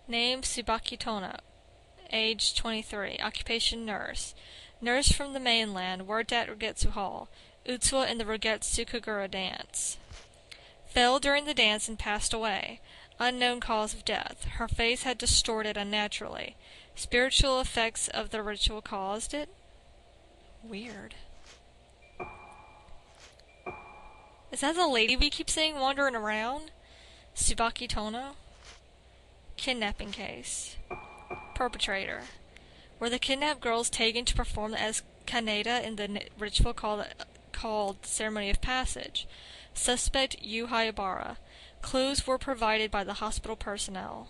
Name Tsubaki Tono. Age 23. Occupation nurse. Nurse from the mainland. Worked at Rogetsu Hall. Utsuwa in the Rogetsu Kagura dance. Fell during the dance and passed away. Unknown cause of death. Her face had distorted unnaturally. Spiritual effects of the ritual caused it? Weird. Is that the lady we keep seeing wandering around? Tsubaki Tono? Kidnapping case. Perpetrator. Were the kidnapped girls taken to perform as Kaneda in the ritual called Ceremony of Passage? Suspect Yu Hayabara. Clues were provided by the hospital personnel.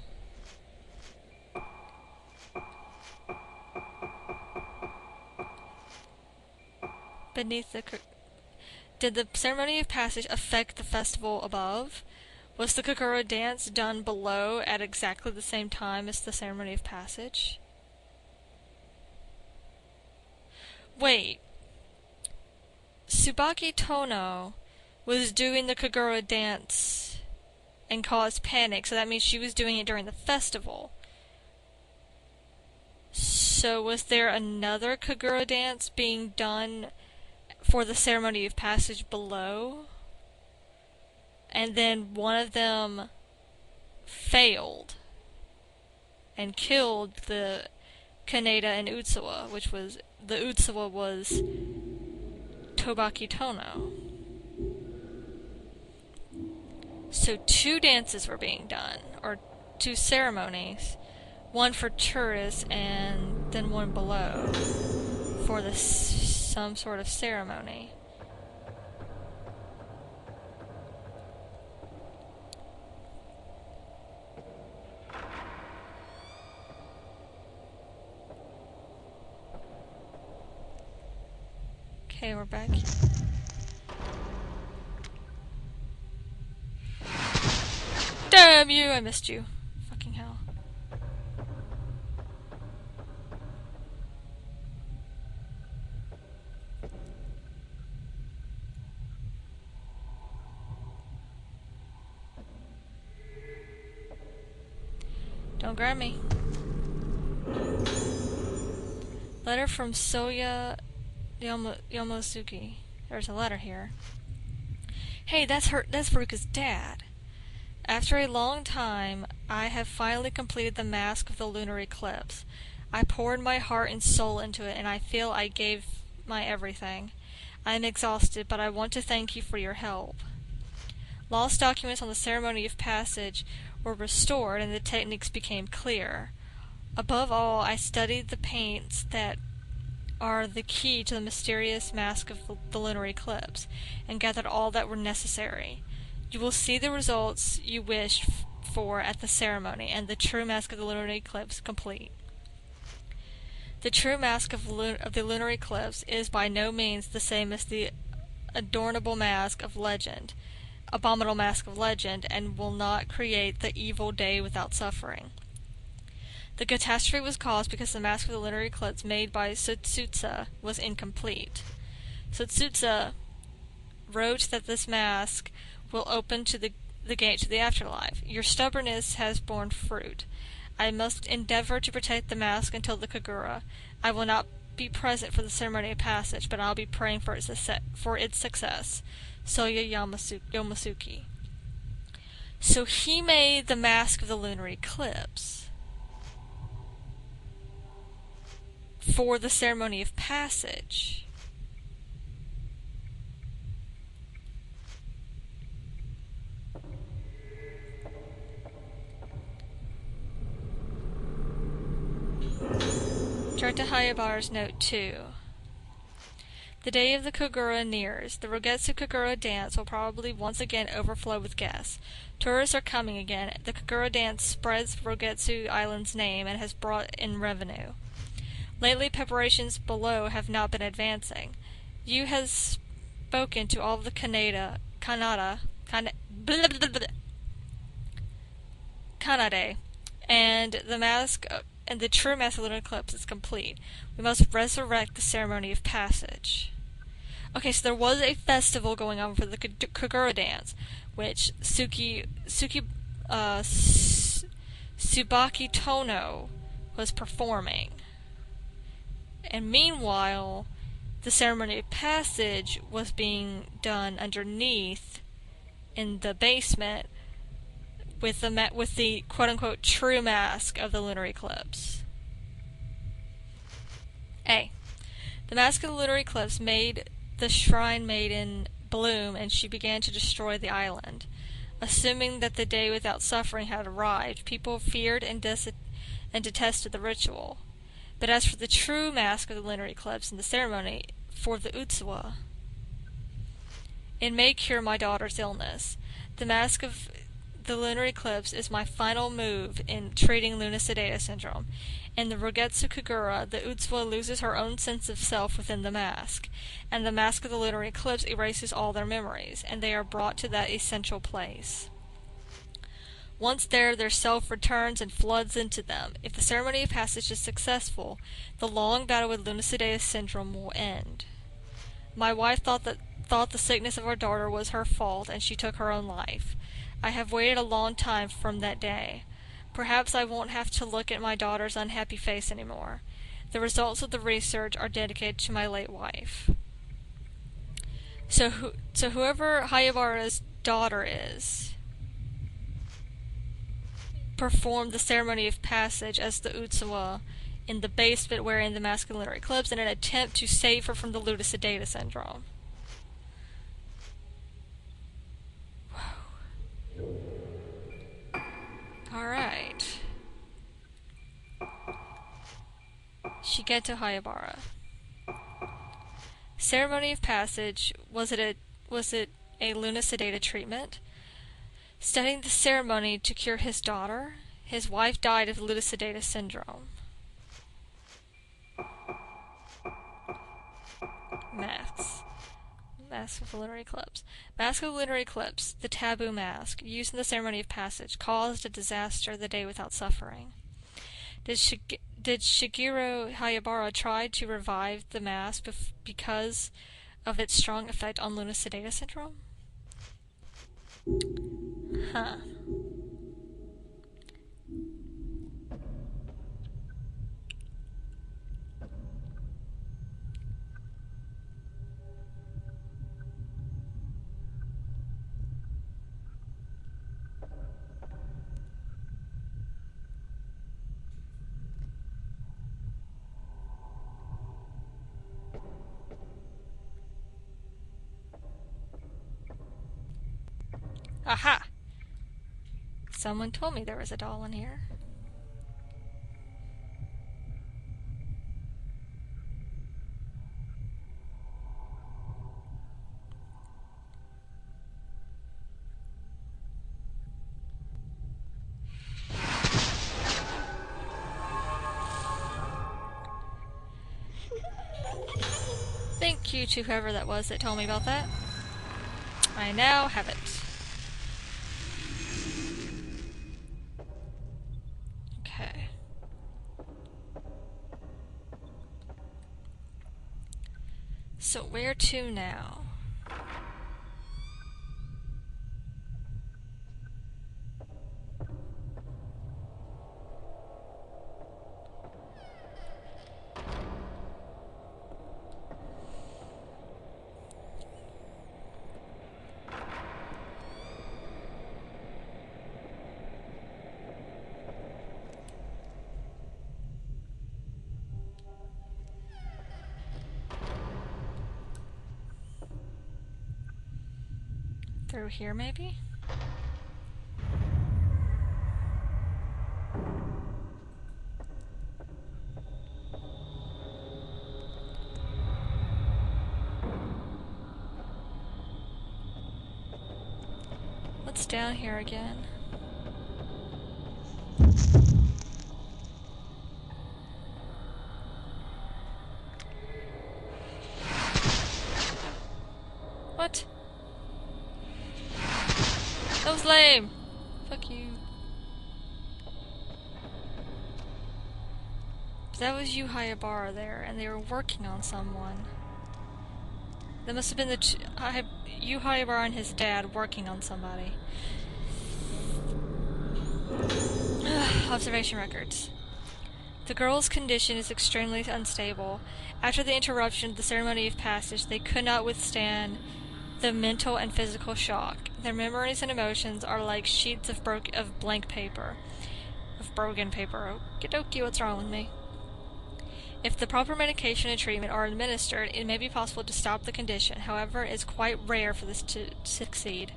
Beneath the... Did the Ceremony of Passage affect the festival above? Was the Kagura dance done below at exactly the same time as the Ceremony of Passage? Wait. Tsubaki Tono was doing the Kagura dance and caused panic, so that means she was doing it during the festival. So was there another Kagura dance being done for the Ceremony of Passage below? And then one of them failed and killed the Kaneda and Utsuwa, which was... the Utsuwa was Tobaki Tono. So 2 dances were being done, or 2 ceremonies. One for tourists and then one below for some sort of ceremony. Okay, we're back. Damn you! I missed you. Fucking hell. Don't grab me. Letter from Soya Yomosuke. There's a letter here. Hey, that's Veruca's dad. After a long time, I have finally completed the mask of the Lunar Eclipse. I poured my heart and soul into it, and I feel I gave my everything. I am exhausted, but I want to thank you for your help. Lost documents on the Ceremony of Passage were restored, and the techniques became clear. Above all, I studied the paints that are the key to the mysterious mask of the Lunar Eclipse, and gathered all that were necessary. You will see the results you wished for at the ceremony, and the true mask of the Lunar Eclipse complete. The true mask of the Lunar Eclipse is by no means the same as the abominable mask of legend, and will not create the evil day without suffering. The catastrophe was caused because the mask of the Lunar Eclipse made by Sotsutsa was incomplete. Sotsutsa wrote that this mask will open to the gate to the afterlife. Your stubbornness has borne fruit. I must endeavor to protect the mask until the Kagura. I will not be present for the Ceremony of Passage, but I'll be praying for its success. Soya Yomosuke. So he made the mask of the Lunar Eclipse for the Ceremony of Passage. Turn to Hayabara's note 2. The day of the Kagura nears. The Rogetsu Kagura dance will probably once again overflow with guests. Tourists are coming again. The Kagura dance spreads Rogetsu Island's name and has brought in revenue. Lately, preparations below have not been advancing. Yu has spoken to all of the Kanade, and the true mask of the Lunar Eclipse is complete. We must resurrect the Ceremony of Passage. Okay, so there was a festival going on for the Kagura dance, which Tsubaki Tono was performing. And meanwhile, the ceremony of passage was being done underneath in the basement with the quote-unquote true mask of the lunar eclipse. A. The mask of the lunar eclipse made the shrine maiden bloom, and she began to destroy the island. Assuming that the day without suffering had arrived, people feared and detested the ritual. But as for the true mask of the lunar eclipse and the ceremony for the Utsuwa, it may cure my daughter's illness. The mask of the lunar eclipse is my final move in treating Lunasidata syndrome. In the Rogetsu Kagura, the Utsuwa loses her own sense of self within the mask, and the mask of the lunar eclipse erases all their memories, and they are brought to that essential place. Once there, their self returns and floods into them. If the ceremony of passage is successful, the long battle with Lunasidata syndrome will end. My wife thought the sickness of our daughter was her fault, and she took her own life. I have waited a long time from that day. Perhaps I won't have to look at my daughter's unhappy face anymore. The results of the research are dedicated to my late wife. So whoever Hayabara's daughter is performed the ceremony of passage as the Utsuwa in the basement wearing the mask of the lunar eclipse in an attempt to save her from the Lunasidata syndrome. Alright. Shigeto Hayabara. Ceremony of passage, was it a Lunasidata treatment? Studying the ceremony to cure his daughter, his wife died of Lunasidata syndrome. Masks. Mask of the Lunar Eclipse. Mask of the Lunar Eclipse, the taboo mask, used in the ceremony of passage, caused a disaster the day without suffering. Did Shigeru Hayabara try to revive the mask because of its strong effect on Lunasidata syndrome? Huh. Aha! Someone told me there was a doll in here. Thank you to whoever that was that told me about that. I now have it. Okay. So where to now? Through here, maybe? What's down here again? What? That was lame! Fuck you. That was you, Hayabara, there, and they were working on someone. That must have been you, Hayabara, and his dad working on somebody. Observation records. The girl's condition is extremely unstable. After the interruption of the ceremony of passage, they could not withstand the mental and physical shock. Their memories and emotions are like sheets of blank paper. Of broken paper. Okie dokie, what's wrong with me? If the proper medication and treatment are administered, it may be possible to stop the condition. However, it is quite rare for this to succeed.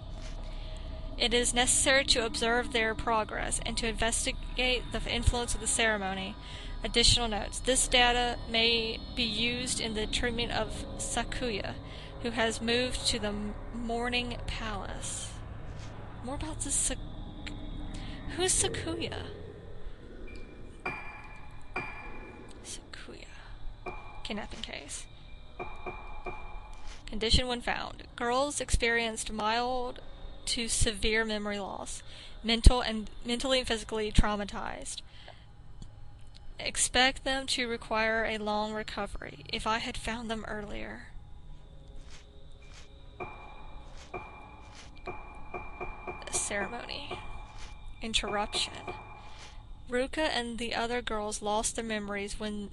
It is necessary to observe their progress and to investigate the influence of the ceremony. Additional notes. This data may be used in the treatment of Sakuya, who has moved to the Morning Palace. More about this Who's Sakuya? Sakuya. Kidnapping case. Condition when found. Girls experienced mild to severe memory loss, mentally and physically traumatized. Expect them to require a long recovery. If I had found them earlier. A ceremony. Interruption. Ruka and the other girls lost their memories. When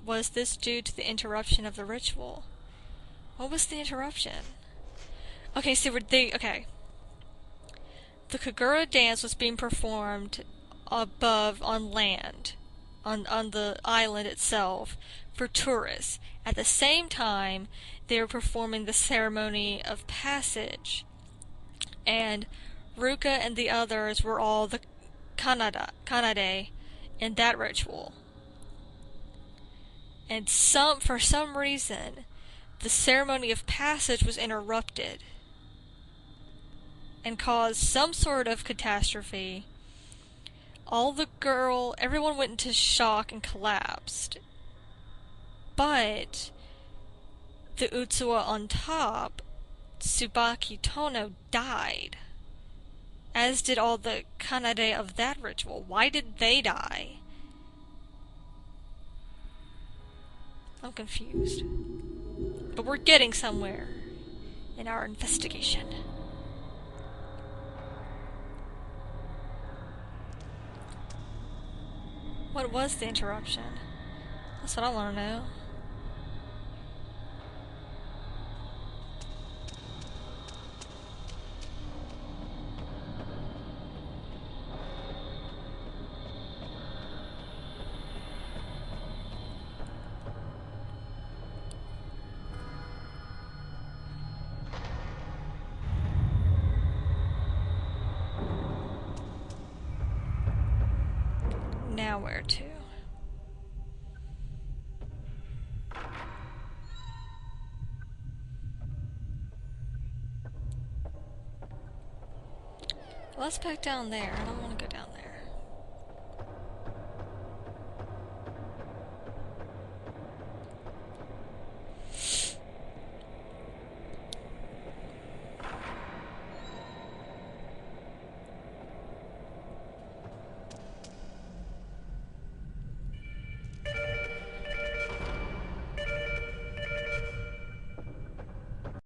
was this due to the interruption of the ritual? What was the interruption? Okay, so okay. The Kagura dance was being performed above on land, on the island itself, for tourists. At the same time, they were performing the ceremony of passage, and Ruka and the others were all the Kanade in that ritual. And for some reason, the ceremony of passage was interrupted and caused some sort of catastrophe. Everyone went into shock and collapsed. But the Utsuwa on top, Tsubaki Tono, died. As did all the Kanade of that ritual. Why did they die? I'm confused. But we're getting somewhere in our investigation. What was the interruption? That's what I want to know. Now where to? Let's back down there. I don't want to go down there.